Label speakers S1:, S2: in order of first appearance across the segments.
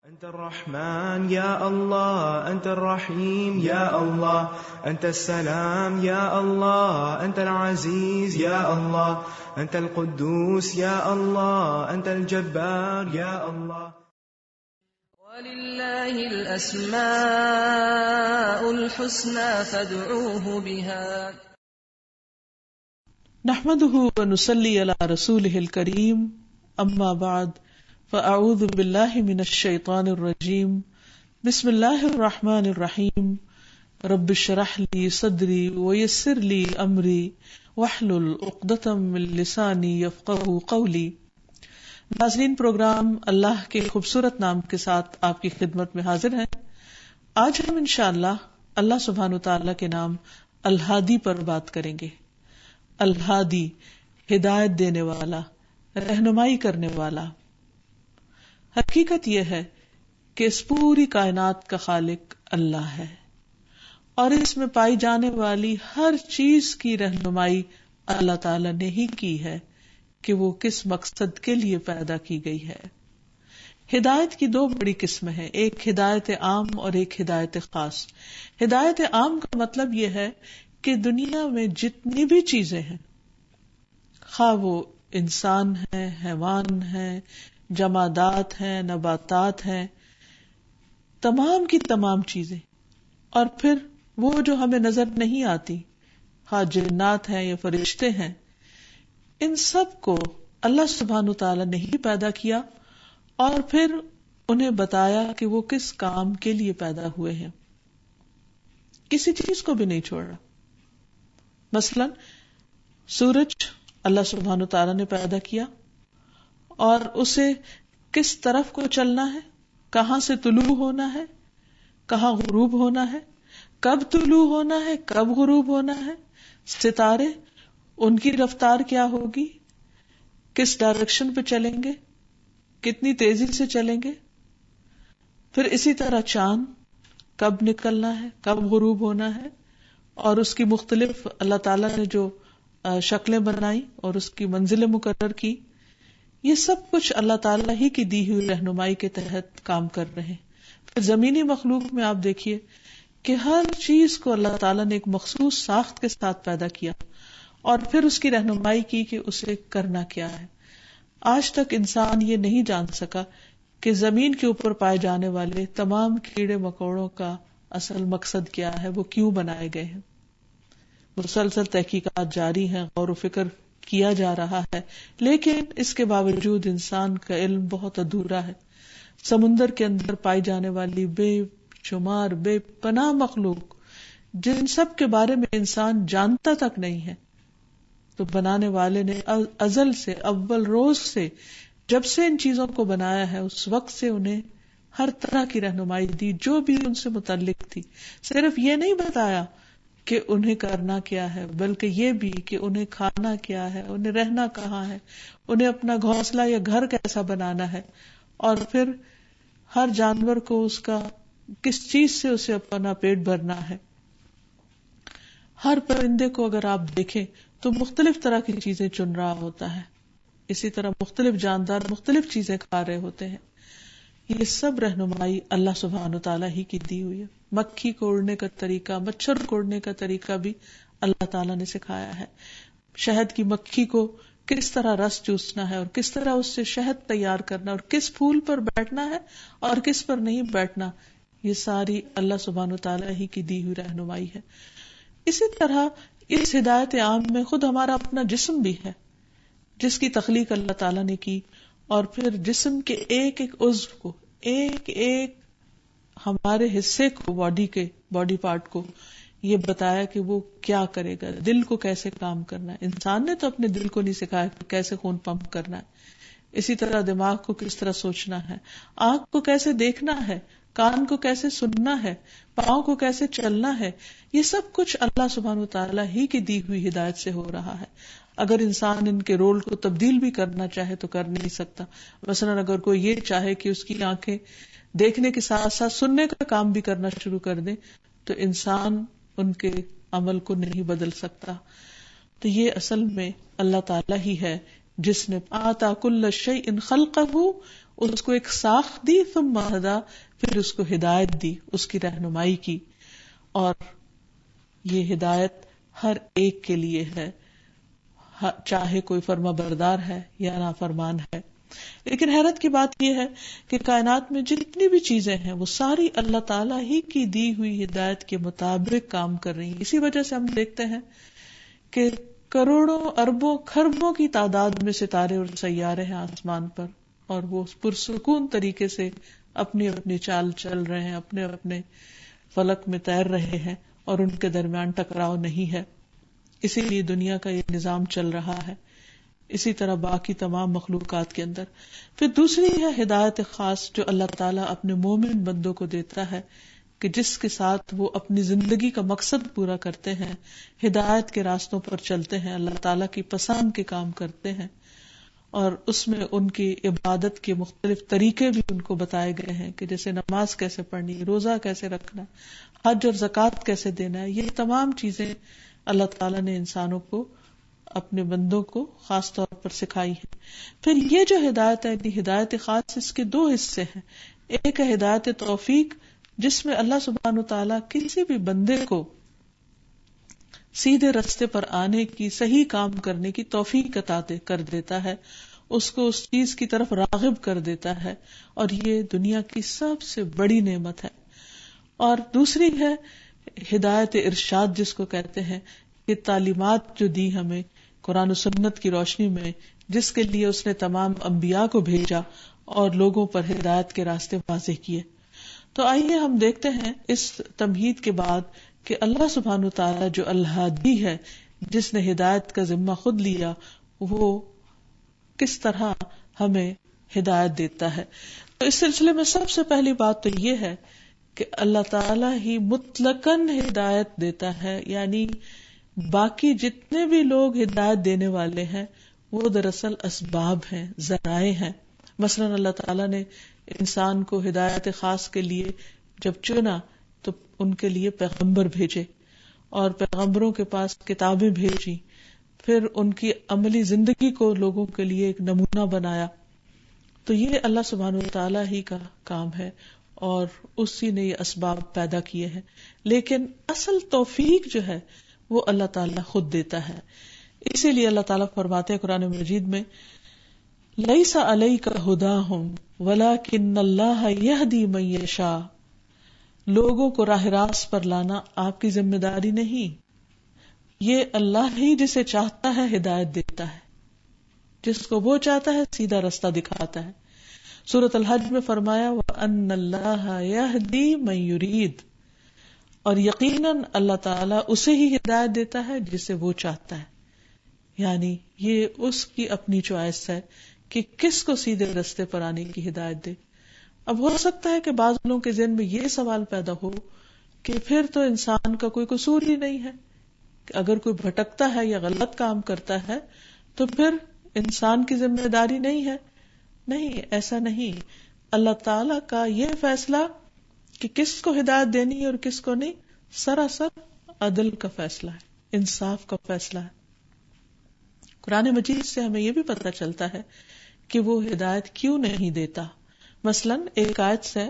S1: أنت الرحمن يا الله، أنت الرحيم يا الله، أنت السلام يا الله، أنت العزيز يا الله، أنت القدوس يا الله، أنت الجبار يا الله.
S2: ولله الأسماء الحسنى فادعوه بها.
S3: نحمده ونصلي على رسوله الكريم، أما بعد، فأعوذ بالله من الشيطان الرجيم. بسم الله الرحمن الرحيم. رب اشرح لي صدري ويسر لي أمري واحلل عقدة من لساني يفقهوا قولي. ناظرین، پروگرام اللہ کے خوبصورت نام کے ساتھ آپ کی خدمت میں حاضر ہیں. آج ہم انشاءاللہ اللہ سبحانہ وتعالی کے نام الہادی پر بات کریں گے. الہادی، ہدایت دینے والا، رہنمائی کرنے والا. حقیقت یہ ہے کہ اس پوری کائنات کا خالق اللہ ہے اور اس میں پائی جانے والی ہر چیز کی رہنمائی اللہ تعالی نے ہی کی ہے کہ وہ کس مقصد کے لیے پیدا کی گئی ہے. ہدایت کی دو بڑی قسمیں ہیں، ایک ہدایت عام اور ایک ہدایت خاص. ہدایت عام کا مطلب یہ ہے کہ دنیا میں جتنی بھی چیزیں ہیں، خواہ وہ انسان ہیں، حیوان ہیں، جمادات ہیں، نباتات ہیں، تمام کی تمام چیزیں، اور پھر وہ جو ہمیں نظر نہیں آتی، خواہ جنات ہیں یا فرشتے ہیں، ان سب کو اللہ سبحانہ تعالیٰ نے ہی پیدا کیا اور پھر انہیں بتایا کہ وہ کس کام کے لیے پیدا ہوئے ہیں. کسی چیز کو بھی نہیں چھوڑا. مثلا سورج اللہ سبحانہ تعالیٰ نے پیدا کیا اور اسے کس طرف کو چلنا ہے، کہاں سے طلوع ہونا ہے، کہاں غروب ہونا ہے، کب طلوع ہونا ہے، کب غروب ہونا ہے. ستارے، ان کی رفتار کیا ہوگی، کس ڈائریکشن پہ چلیں گے، کتنی تیزی سے چلیں گے. پھر اسی طرح چاند، کب نکلنا ہے، کب غروب ہونا ہے، اور اس کی مختلف اللہ تعالیٰ نے جو شکلیں بنائی اور اس کی منزلیں مقرر کی. یہ سب کچھ اللہ تعالیٰ ہی کی دی ہوئی رہنمائی کے تحت کام کر رہے ہیں. پھر زمینی مخلوق میں آپ دیکھیے کہ ہر چیز کو اللہ تعالیٰ نے ایک مخصوص ساخت کے ساتھ پیدا کیا اور پھر اس کی رہنمائی کی کہ اسے کرنا کیا ہے. آج تک انسان یہ نہیں جان سکا کہ زمین کے اوپر پائے جانے والے تمام کیڑے مکوڑوں کا اصل مقصد کیا ہے، وہ کیوں بنائے گئے ہیں. مسلسل تحقیقات جاری ہیں، غور و فکر کیا جا رہا ہے، لیکن اس کے باوجود انسان کا علم بہت ادھورا ہے. سمندر کے اندر پائی جانے والی بے شمار بے پناہ مخلوق، جن سب کے بارے میں انسان جانتا تک نہیں ہے، تو بنانے والے نے ازل سے، اول روز سے، جب سے ان چیزوں کو بنایا ہے، اس وقت سے انہیں ہر طرح کی رہنمائی دی جو بھی ان سے متعلق تھی. صرف یہ نہیں بتایا کہ انہیں کرنا کیا ہے، بلکہ یہ بھی کہ انہیں کھانا کیا ہے، انہیں رہنا کہاں ہے، انہیں اپنا گھونسلہ یا گھر کیسا بنانا ہے، اور پھر ہر جانور کو اس کا کس چیز سے اسے اپنا پیٹ بھرنا ہے. ہر پرندے کو اگر آپ دیکھیں تو مختلف طرح کی چیزیں چن رہا ہوتا ہے. اسی طرح مختلف جاندار مختلف چیزیں کھا رہے ہوتے ہیں. یہ سب رہنمائی اللہ سبحانہ تعالیٰ ہی کی دی ہوئی ہے. مکھی کو اڑنے کا طریقہ، مچھر کو اڑنے کا طریقہ بھی اللہ تعالیٰ نے سکھایا ہے. شہد کی مکھی کو کس طرح رس چوسنا ہے اور کس طرح اس سے شہد تیار کرنا اور کس پھول پر بیٹھنا ہے اور کس پر نہیں بیٹھنا، یہ ساری اللہ سبحانہ تعالیٰ ہی کی دی ہوئی رہنمائی ہے. اسی طرح اس ہدایت عام میں خود ہمارا اپنا جسم بھی ہے، جس کی تخلیق اللہ تعالیٰ نے کی، اور پھر جسم کے ایک ایک عضو کو، ایک ایک ہمارے حصے کو، باڈی پارٹ کو یہ بتایا کہ وہ کیا کرے گا. دل کو کیسے کام کرنا ہے، انسان نے تو اپنے دل کو نہیں سکھایا کہ کیسے خون پمپ کرنا ہے. اسی طرح دماغ کو کس طرح سوچنا ہے، آنکھ کو کیسے دیکھنا ہے، کان کو کیسے سننا ہے، پاؤں کو کیسے چلنا ہے. یہ سب کچھ اللہ سبحانہ وتعالیٰ ہی کی دی ہوئی ہدایت سے ہو رہا ہے. اگر انسان ان کے رول کو تبدیل بھی کرنا چاہے تو کر نہیں سکتا. مثلا اگر کوئی یہ چاہے کہ اس کی آنکھیں دیکھنے کے ساتھ ساتھ سننے کا کام بھی کرنا شروع کر دیں تو انسان ان کے عمل کو نہیں بدل سکتا. تو یہ اصل میں اللہ تعالیٰ ہی ہے جس نے آتا کل شیء خلقہ اس کو ایک ساخت دی، ثم ہدا، پھر اس کو ہدایت دی، اس کی رہنمائی کی. اور یہ ہدایت ہر ایک کے لیے ہے، چاہے کوئی فرما بردار ہے یا نافرمان ہے. لیکن حیرت کی بات یہ ہے کہ کائنات میں جتنی بھی چیزیں ہیں وہ ساری اللہ تعالیٰ ہی کی دی ہوئی ہدایت کے مطابق کام کر رہی ہیں. اسی وجہ سے ہم دیکھتے ہیں کہ کروڑوں اربوں خربوں کی تعداد میں ستارے اور سیارے ہیں آسمان پر، اور وہ پرسکون طریقے سے اپنی اپنی چال چل رہے ہیں، اپنے اپنے فلک میں تیر رہے ہیں، اور ان کے درمیان ٹکراؤ نہیں ہے. اسی لیے دنیا کا یہ نظام چل رہا ہے. اسی طرح باقی تمام مخلوقات کے اندر. پھر دوسری ہے ہدایت خاص جو اللہ تعالیٰ اپنے مومن بندوں کو دیتا ہے، کہ جس کے ساتھ وہ اپنی زندگی کا مقصد پورا کرتے ہیں، ہدایت کے راستوں پر چلتے ہیں، اللہ تعالیٰ کی پسند کے کام کرتے ہیں، اور اس میں ان کی عبادت کے مختلف طریقے بھی ان کو بتائے گئے ہیں، کہ جیسے نماز کیسے پڑھنی، روزہ کیسے رکھنا، حج اور زکوٰۃ کیسے دینا ہے. یہ تمام چیزیں اللہ تعالیٰ نے انسانوں کو، اپنے بندوں کو خاص طور پر سکھائی ہے. پھر یہ جو ہدایت ہے، ہدایت خاص، اس کے دو حصے ہیں. ایک ہے ہدایت توفیق، جس میں اللہ سبحانہ وتعالیٰ کسی بھی بندے کو سیدھے راستے پر آنے کی، صحیح کام کرنے کی توفیق عطا کر دیتا ہے، اس کو اس چیز کی طرف راغب کر دیتا ہے، اور یہ دنیا کی سب سے بڑی نعمت ہے. اور دوسری ہے ہدایت ارشاد، جس کو کہتے ہیں کہ تعلیمات جو دی ہمیں قرآن و سنت کی روشنی میں، جس کے لیے اس نے تمام انبیاء کو بھیجا اور لوگوں پر ہدایت کے راستے واضح کیے. تو آئیے ہم دیکھتے ہیں اس تمہید کے بعد کہ اللہ سبحانہ وتعالی جو الہادی ہے، جس نے ہدایت کا ذمہ خود لیا، وہ کس طرح ہمیں ہدایت دیتا ہے. تو اس سلسلے میں سب سے پہلی بات تو یہ ہے کہ اللہ تعالیٰ ہی مطلقاً ہدایت دیتا ہے، یعنی باقی جتنے بھی لوگ ہدایت دینے والے ہیں وہ دراصل اسباب ہیں، ذرائع ہیں. مثلا اللہ تعالیٰ نے انسان کو ہدایت خاص کے لیے جب چنا تو ان کے لیے پیغمبر بھیجے، اور پیغمبروں کے پاس کتابیں بھیجی، پھر ان کی عملی زندگی کو لوگوں کے لیے ایک نمونہ بنایا. تو یہ اللہ سبحانہ وتعالیٰ ہی کا کام ہے، اور اسی نے یہ اسباب پیدا کیے ہیں. لیکن اصل توفیق جو ہے وہ اللہ تعالیٰ خود دیتا ہے. اسی لیے اللہ تعالیٰ فرماتے ہیں قرآن مجید میں، لیس علیک ھداھم ولکن اللہ یہدی من یشاء، لوگوں کو راہ راست پر لانا آپ کی ذمہ داری نہیں، یہ اللہ ہی جسے چاہتا ہے ہدایت دیتا ہے، جس کو وہ چاہتا ہے سیدھا راستہ دکھاتا ہے. سورۃ الحج میں فرمایا وَأَنَّ اللَّهَ يَهْدِي مَن يُرِيدُ، اور یقیناً اللہ تعالیٰ اسے ہی ہدایت دیتا ہے جسے وہ چاہتا ہے. یعنی یہ اس کی اپنی چوائس ہے کہ کس کو سیدھے راستے پر آنے کی ہدایت دے. اب ہو سکتا ہے کہ بعض لوگوں کے ذہن میں یہ سوال پیدا ہو کہ پھر تو انسان کا کوئی قصور ہی نہیں ہے، کہ اگر کوئی بھٹکتا ہے یا غلط کام کرتا ہے تو پھر انسان کی ذمہ داری نہیں ہے. نہیں، ایسا نہیں. اللہ تعالی کا یہ فیصلہ کہ کس کو ہدایت دینی ہے اور کس کو نہیں، سراسر عدل کا فیصلہ ہے، انصاف کا فیصلہ ہے. قرآن مجید سے ہمیں یہ بھی پتہ چلتا ہے کہ وہ ہدایت کیوں نہیں دیتا. مثلا ایک آیت سے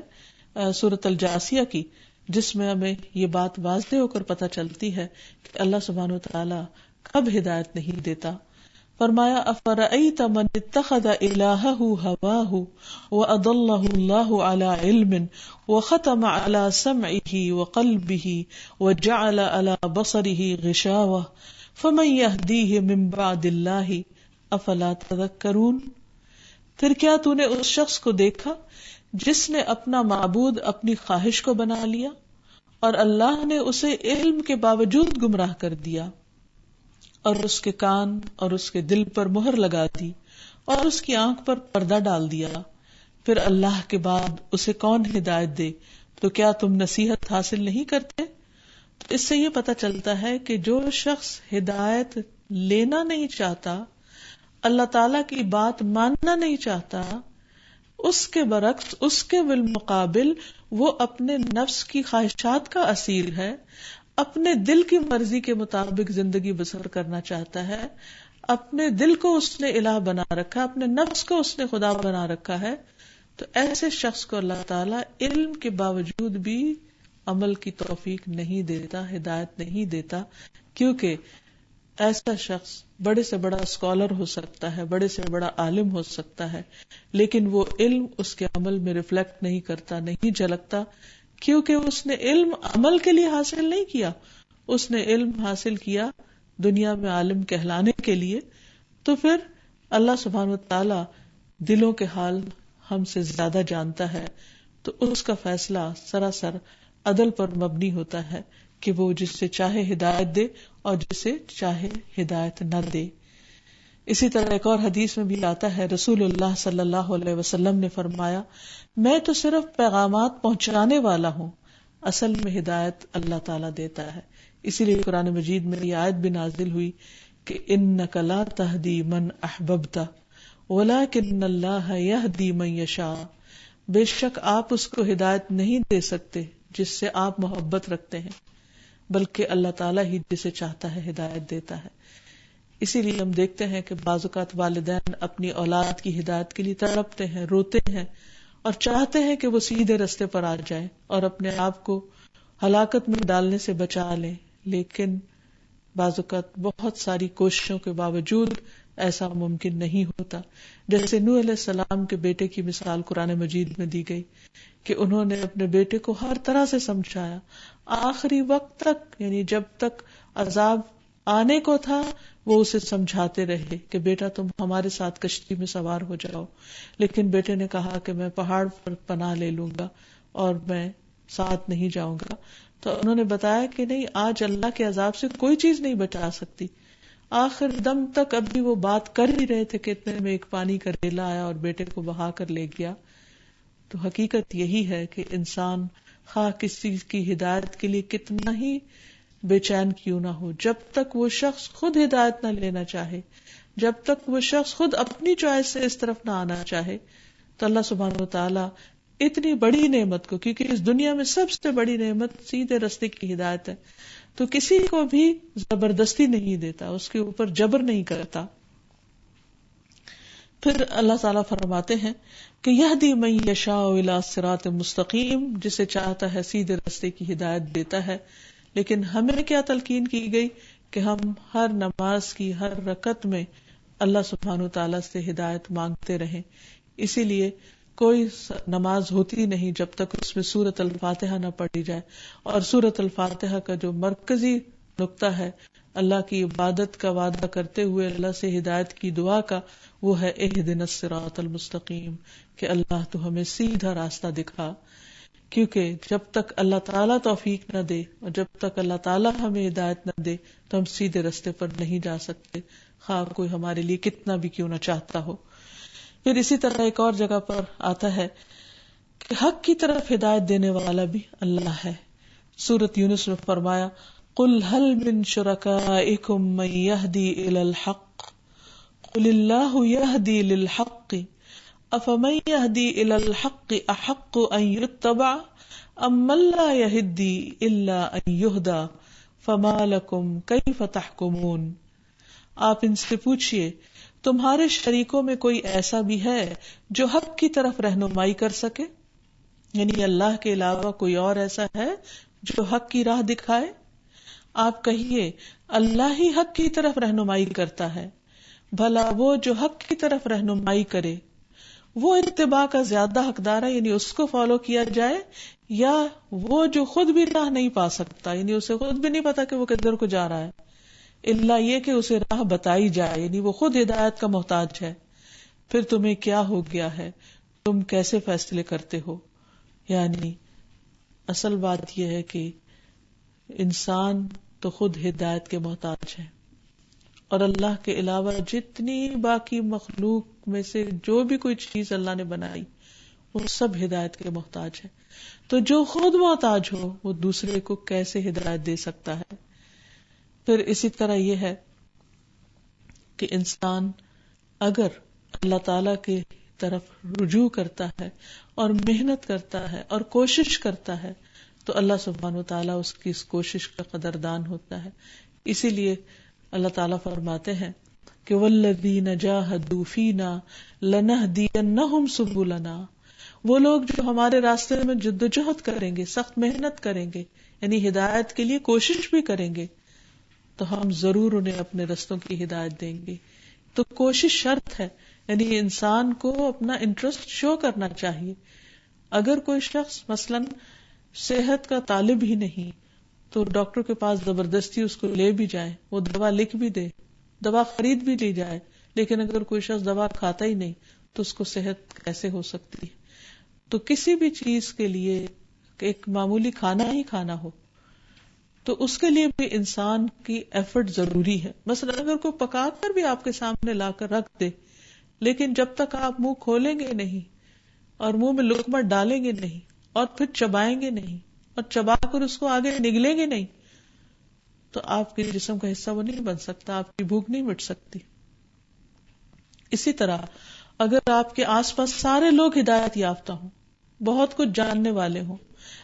S3: سورۃ الجاثیہ کی، جس میں ہمیں یہ بات واضح ہو کر پتہ چلتی ہے کہ اللہ سبحانہ وتعالی کب ہدایت نہیں دیتا. فرمایا افرأیت من اتخذ الہہ ہواہ واضلہ اللہ علی علم وختم علی سمعہ وقلبہ وجعل علی بصرہ غشاوہ فمن یہدیہ من بعد اللہ افلا تذکرون. پھر کیا تو نے اس شخص کو دیکھا جس نے اپنا معبود اپنی خواہش کو بنا لیا اور اللہ نے اسے علم کے باوجود گمراہ کر دیا، اور اس کے کان اور اس کے دل پر مہر لگا دی اور اس کی آنکھ پر پردہ ڈال دیا، پھر اللہ کے بعد اسے کون ہدایت دے؟ تو کیا تم نصیحت حاصل نہیں کرتے؟ تو اس سے یہ پتہ چلتا ہے کہ جو شخص ہدایت لینا نہیں چاہتا، اللہ تعالی کی بات ماننا نہیں چاہتا، اس کے برعکس، اس کے بالمقابل وہ اپنے نفس کی خواہشات کا اسیر ہے، اپنے دل کی مرضی کے مطابق زندگی بسر کرنا چاہتا ہے، اپنے دل کو اس نے الہ بنا رکھا، اپنے نفس کو اس نے خدا بنا رکھا ہے، تو ایسے شخص کو اللہ تعالیٰ علم کے باوجود بھی عمل کی توفیق نہیں دیتا، ہدایت نہیں دیتا، کیونکہ ایسا شخص بڑے سے بڑا اسکالر ہو سکتا ہے، بڑے سے بڑا عالم ہو سکتا ہے، لیکن وہ علم اس کے عمل میں ریفلیکٹ نہیں کرتا، نہیں جھلکتا، کیونکہ اس نے علم عمل کے لیے حاصل نہیں کیا، اس نے علم حاصل کیا دنیا میں عالم کہلانے کے لیے. تو پھر اللہ سبحانہ و تعالی دلوں کے حال ہم سے زیادہ جانتا ہے، تو اس کا فیصلہ سراسر عدل پر مبنی ہوتا ہے کہ وہ جس سے چاہے ہدایت دے اور جس سے چاہے ہدایت نہ دے. اسی طرح ایک اور حدیث میں بھی آتا ہے، رسول اللہ صلی اللہ علیہ وسلم نے فرمایا، میں تو صرف پیغامات پہنچانے والا ہوں، اصل میں ہدایت اللہ تعالیٰ دیتا ہے. اسی لیے قرآن مجید میں یہ آیت بھی نازل ہوئی کہ انک لا تہدی من احببت ولکن اللہ یہدی من یشاء، بے شک آپ اس کو ہدایت نہیں دے سکتے جس سے آپ محبت رکھتے ہیں، بلکہ اللہ تعالیٰ ہی جسے چاہتا ہے ہدایت دیتا ہے. اسی لیے ہم دیکھتے ہیں کہ بعض اوقات والدین اپنی اولاد کی ہدایت کے لیے تڑپتے ہیں، روتے ہیں اور چاہتے ہیں کہ وہ سیدھے رستے پر آ جائے اور اپنے آپ کو ہلاکت میں ڈالنے سے بچا لیں، لیکن بعض اوقات بہت ساری کوششوں کے باوجود ایسا ممکن نہیں ہوتا. جیسے نوح علیہ السلام کے بیٹے کی مثال قرآن مجید میں دی گئی کہ انہوں نے اپنے بیٹے کو ہر طرح سے سمجھایا، آخری وقت تک، یعنی جب تک عذاب آنے کو تھا وہ اسے سمجھاتے رہے کہ بیٹا تم ہمارے ساتھ کشتی میں سوار ہو جاؤ، لیکن بیٹے نے کہا کہ میں پہاڑ پر پناہ لے لوں گا اور میں ساتھ نہیں جاؤں گا. تو انہوں نے بتایا کہ نہیں، آج اللہ کے عذاب سے کوئی چیز نہیں بچا سکتی. آخر دم تک اب بھی وہ بات کر ہی رہے تھے کہ اتنے میں ایک پانی کا ریلا آیا اور بیٹے کو بہا کر لے گیا. تو حقیقت یہی ہے کہ انسان خواہ کسی چیز کی ہدایت کے لیے کتنا ہی بے چین کیوں نہ ہو، جب تک وہ شخص خود ہدایت نہ لینا چاہے، جب تک وہ شخص خود اپنی چوائس سے اس طرف نہ آنا چاہے، تو اللہ سبحانہ و تعالی اتنی بڑی نعمت کو، کیونکہ اس دنیا میں سب سے بڑی نعمت سیدھے راستے کی ہدایت ہے، تو کسی کو بھی زبردستی نہیں دیتا، اس کے اوپر جبر نہیں کرتا. پھر اللہ تعالیٰ فرماتے ہیں کہ یہدی من یشاء الی صراط مستقیم، جسے چاہتا ہے سیدھے راستے کی ہدایت دیتا ہے. لیکن ہمیں کیا تلقین کی گئی کہ ہم ہر نماز کی ہر رکعت میں اللہ سبحانہ و تعالیٰ سے ہدایت مانگتے رہیں. اسی لیے کوئی نماز ہوتی نہیں جب تک اس میں سورۃ الفاتحہ نہ پڑھی جائے، اور سورۃ الفاتحہ کا جو مرکزی نقطہ ہے اللہ کی عبادت کا وعدہ کرتے ہوئے اللہ سے ہدایت کی دعا کا، وہ ہے اہدنا الصراط المستقیم، کہ اللہ تو ہمیں سیدھا راستہ دکھا. کیونکہ جب تک اللہ تعالیٰ توفیق نہ دے اور جب تک اللہ تعالیٰ ہمیں ہدایت نہ دے تو ہم سیدھے راستے پر نہیں جا سکتے، خواہ کوئی ہمارے لیے کتنا بھی کیوں نہ چاہتا ہو. پھر اسی طرح ایک اور جگہ پر آتا ہے کہ حق کی طرف ہدایت دینے والا بھی اللہ ہے. سورۃ یونس میں فرمایا، قل هل من شرکائکم من یہدی الی الحق قل اللہ یہدی للحق افمن یہدی الی الحق احق ان یتبع ام من لا یہدی الا ان یہدی فما لکم کیف تحکمون. آپ ان سے پوچھئے، تمہارے شریکوں میں کوئی ایسا بھی ہے جو حق کی طرف رہنمائی کر سکے؟ یعنی اللہ کے علاوہ کوئی اور ایسا ہے جو حق کی راہ دکھائے؟ آپ کہیے اللہ ہی حق کی طرف رہنمائی کرتا ہے. بھلا وہ جو حق کی طرف رہنمائی کرے وہ اتباع کا زیادہ حقدار ہے، یعنی اس کو فالو کیا جائے، یا وہ جو خود بھی راہ نہیں پا سکتا، یعنی اسے خود بھی نہیں پتا کہ وہ کدھر کو جا رہا ہے، اللہ یہ کہ اسے راہ بتائی جائے، یعنی وہ خود ہدایت کا محتاج ہے. پھر تمہیں کیا ہو گیا ہے، تم کیسے فیصلے کرتے ہو؟ یعنی اصل بات یہ ہے کہ انسان تو خود ہدایت کے محتاج ہے، اور اللہ کے علاوہ جتنی باقی مخلوق میں سے جو بھی کوئی چیز اللہ نے بنائی وہ سب ہدایت کے محتاج ہے. تو جو خود محتاج ہو وہ دوسرے کو کیسے ہدایت دے سکتا ہے؟ پھر اسی طرح یہ ہے کہ انسان اگر اللہ تعالی کی طرف رجوع کرتا ہے اور محنت کرتا ہے اور کوشش کرتا ہے تو اللہ سبحانہ وتعالیٰ اس کی اس کوشش کا قدردان ہوتا ہے. اسی لیے اللہ تعالیٰ فرماتے ہیں کہ والذین جاہدوا فینا لنہدینہم سبلنا وہ لوگ جو ہمارے راستے میں جدوجہد کریں گے، سخت محنت کریں گے، یعنی ہدایت کے لیے کوشش بھی کریں گے، تو ہم ضرور انہیں اپنے رستوں کی ہدایت دیں گے. تو کوشش شرط ہے، یعنی انسان کو اپنا انٹرسٹ شو کرنا چاہیے. اگر کوئی شخص مثلا صحت کا طالب ہی نہیں تو ڈاکٹر کے پاس زبردستی اس کو لے بھی جائے، وہ دوا لکھ بھی دے، دوا خرید بھی لی جائے، لیکن اگر کوئی شخص دوا کھاتا ہی نہیں تو اس کو صحت کیسے ہو سکتی ہے؟ تو کسی بھی چیز کے لیے ایک معمولی کھانا ہی کھانا ہو تو اس کے لیے بھی انسان کی ایفرٹ ضروری ہے. مثلا اگر کوئی پکا کر بھی آپ کے سامنے لا کر رکھ دے، لیکن جب تک آپ منہ کھولیں گے نہیں اور منہ میں لقمہ ڈالیں گے نہیں اور پھر چبائیں گے نہیں اور چبا کر اس کو آگے نگلیں گے نہیں تو آپ کے جسم کا حصہ وہ نہیں بن سکتا، آپ کی بھوک نہیں مٹ سکتی. اسی طرح اگر آپ کے آس پاس سارے لوگ ہدایت یافتہ ہوں، بہت کچھ جاننے والے ہوں،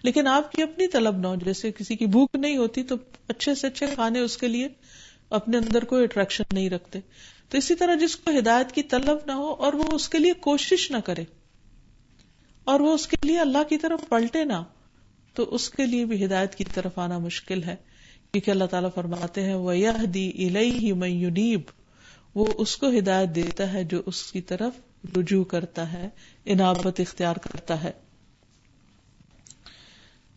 S3: لیکن آپ کی اپنی طلب نہ ہو، جیسے کسی کی بھوک نہیں ہوتی تو اچھے سے اچھے کھانے اس کے لیے اپنے اندر کوئی اٹریکشن نہیں رکھتے، تو اسی طرح جس کو ہدایت کی طلب نہ ہو اور وہ اس کے لیے کوشش نہ کرے اور وہ اس کے لیے اللہ کی طرف پلٹے نہ، تو اس کے لیے بھی ہدایت کی طرف آنا مشکل ہے. کیونکہ اللہ تعالیٰ فرماتے ہیں وَيَهْدِي إِلَيْهِ مَن يُنِيبُ، وہ اس کو ہدایت دیتا ہے جو اس کی طرف رجوع کرتا ہے، انابت اختیار کرتا ہے.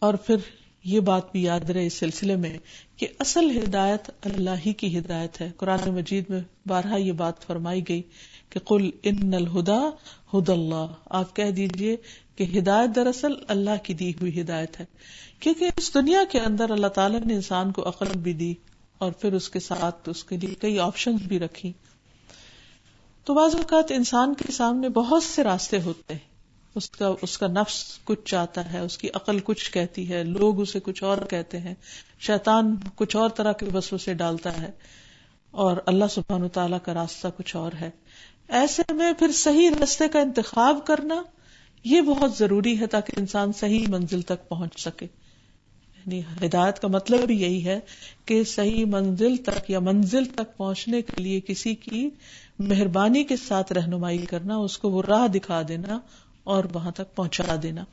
S3: اور پھر یہ بات بھی یاد رہے اس سلسلے میں کہ اصل ہدایت اللہ ہی کی ہدایت ہے. قرآن مجید میں بارہا یہ بات فرمائی گئی کہ قل ان الہدی ہدی اللہ، آپ کہہ دیجئے کہ ہدایت دراصل اللہ کی دی ہوئی ہدایت ہے. کیونکہ اس دنیا کے اندر اللہ تعالیٰ نے انسان کو عقل بھی دی اور پھر اس کے ساتھ اس کے لیے کئی آپشنز بھی رکھی. تو بعض اوقات انسان کے سامنے بہت سے راستے ہوتے ہیں، اس کا نفس کچھ چاہتا ہے، اس کی عقل کچھ کہتی ہے، لوگ اسے کچھ اور کہتے ہیں، شیطان کچھ اور طرح کے وسوسے ڈالتا ہے، اور اللہ سبحانہ وتعالیٰ کا راستہ کچھ اور ہے. ایسے میں پھر صحیح راستے کا انتخاب کرنا یہ بہت ضروری ہے تاکہ انسان صحیح منزل تک پہنچ سکے. یعنی ہدایت کا مطلب بھی یہی ہے کہ صحیح منزل تک یا منزل تک پہنچنے کے لیے کسی کی مہربانی کے ساتھ رہنمائی کرنا، اس کو وہ راہ دکھا دینا اور وہاں تک پہنچا دینا.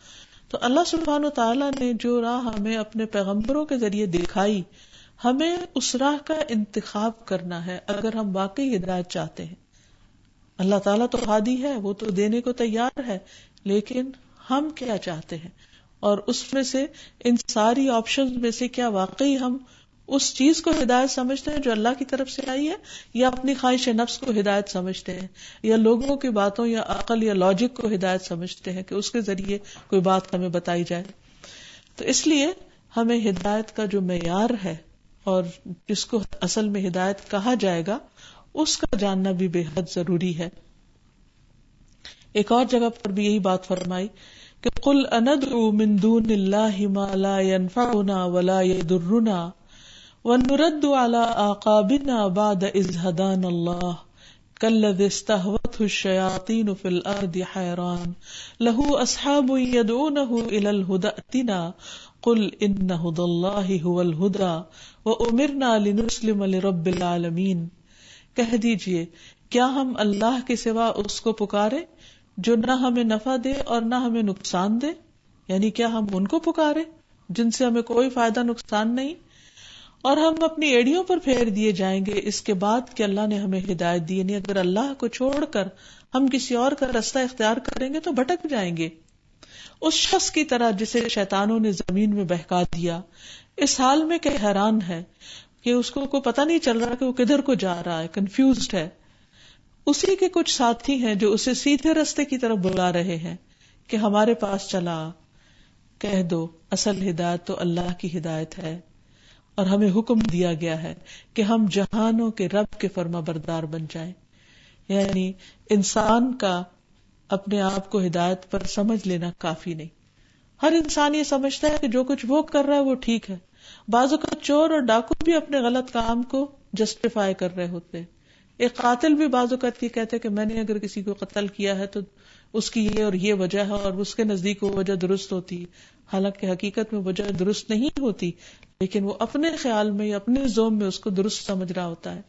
S3: تو اللہ سبحانہ وتعالیٰ نے جو راہ ہمیں اپنے پیغمبروں کے ذریعے دکھائی، ہمیں اس راہ کا انتخاب کرنا ہے اگر ہم واقعی ہدایت چاہتے ہیں. اللہ تعالیٰ تو ہادی ہے، وہ تو دینے کو تیار ہے، لیکن ہم کیا چاہتے ہیں اور اس میں سے ان ساری آپشنز میں سے کیا واقعی ہم اس چیز کو ہدایت سمجھتے ہیں جو اللہ کی طرف سے آئی ہے، یا اپنی خواہش نفس کو ہدایت سمجھتے ہیں، یا لوگوں کی باتوں یا عقل یا لاجک کو ہدایت سمجھتے ہیں کہ اس کے ذریعے کوئی بات ہمیں بتائی جائے. تو اس لیے ہمیں ہدایت کا جو معیار ہے اور جس کو اصل میں ہدایت کہا جائے گا اس کا جاننا بھی بے حد ضروری ہے. ایک اور جگہ پر بھی یہی بات فرمائی کہ قل اندعو من دون اللہ ما لا ينفعنا ولا يضرنا ونرد على اعقابنا بعد اذ هدانا الله كالذي استهوته الشياطين في الارض حيران له اصحاب يدعونه الى الهدى ائتنا قل ان هدى الله هو الهدى وامرنا لنسلم لرب العالمين. کہہ دیجئے کیا ہم اللہ کے سوا اس کو پکارے جو نہ ہمیں نفع دے اور نہ ہمیں نقصان دے؟ یعنی کیا ہم ان کو پکارے جن سے ہمیں کوئی فائدہ نقصان نہیں، اور ہم اپنی ایڑیوں پر پھیر دیے جائیں گے اس کے بعد کہ اللہ نے ہمیں ہدایت دی؟ یعنی اگر اللہ کو چھوڑ کر ہم کسی اور کا راستہ اختیار کریں گے تو بھٹک جائیں گے، اس شخص کی طرح جسے شیطانوں نے زمین میں بہکا دیا، اس حال میں کہ حیران ہے کہ اس کو کوئی پتہ نہیں چل رہا کہ وہ کدھر کو جا رہا ہے، کنفیوزڈ ہے. اسی کے کچھ ساتھی ہیں جو اسے سیدھے راستے کی طرف بلا رہے ہیں کہ ہمارے پاس چلا. کہہ دو اصل ہدایت تو اللہ کی ہدایت ہے، اور ہمیں حکم دیا گیا ہے کہ ہم جہانوں کے رب کے فرما بردار بن جائیں. یعنی انسان کا اپنے آپ کو ہدایت پر سمجھ لینا کافی نہیں. ہر انسان یہ سمجھتا ہے کہ جو کچھ وہ کر رہا ہے وہ ٹھیک ہے. بعض اوقات چور اور ڈاکو بھی اپنے غلط کام کو جسٹیفائی کر رہے ہوتے ہیں. ایک قاتل بھی بعض اوقات یہ کہتے کہ میں نے اگر کسی کو قتل کیا ہے تو اس کی یہ اور یہ وجہ ہے، اور اس کے نزدیک وہ وجہ درست ہوتی ہے، حالانکہ حقیقت میں وجہ درست نہیں ہوتی، لیکن وہ اپنے خیال میں یا اپنے زوم میں اس کو درست سمجھ رہا ہوتا ہے.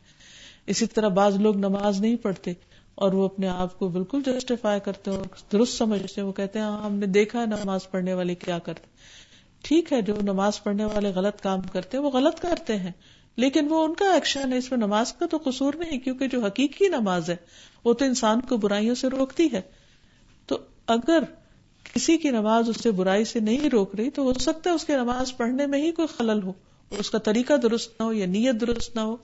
S3: اسی طرح بعض لوگ نماز نہیں پڑھتے اور وہ اپنے آپ کو بالکل جسٹیفائی کرتے ہیں اور درست سمجھتے ہیں. وہ کہتے ہیں ہاں ہم نے دیکھا ہے نماز پڑھنے والے کیا کرتے. ٹھیک ہے، جو نماز پڑھنے والے غلط کام کرتے ہیں وہ غلط کرتے ہیں، لیکن وہ ان کا ایکشن ہے، اس میں نماز کا تو قصور نہیں، کیونکہ جو حقیقی نماز ہے وہ تو انسان کو برائیوں سے روکتی ہے. تو اگر کسی کی نماز اس سے برائی سے نہیں روک رہی تو ہو سکتا ہے اس کی نماز پڑھنے میں ہی کوئی خلل ہو، اس کا طریقہ درست نہ ہو یا نیت درست نہ ہو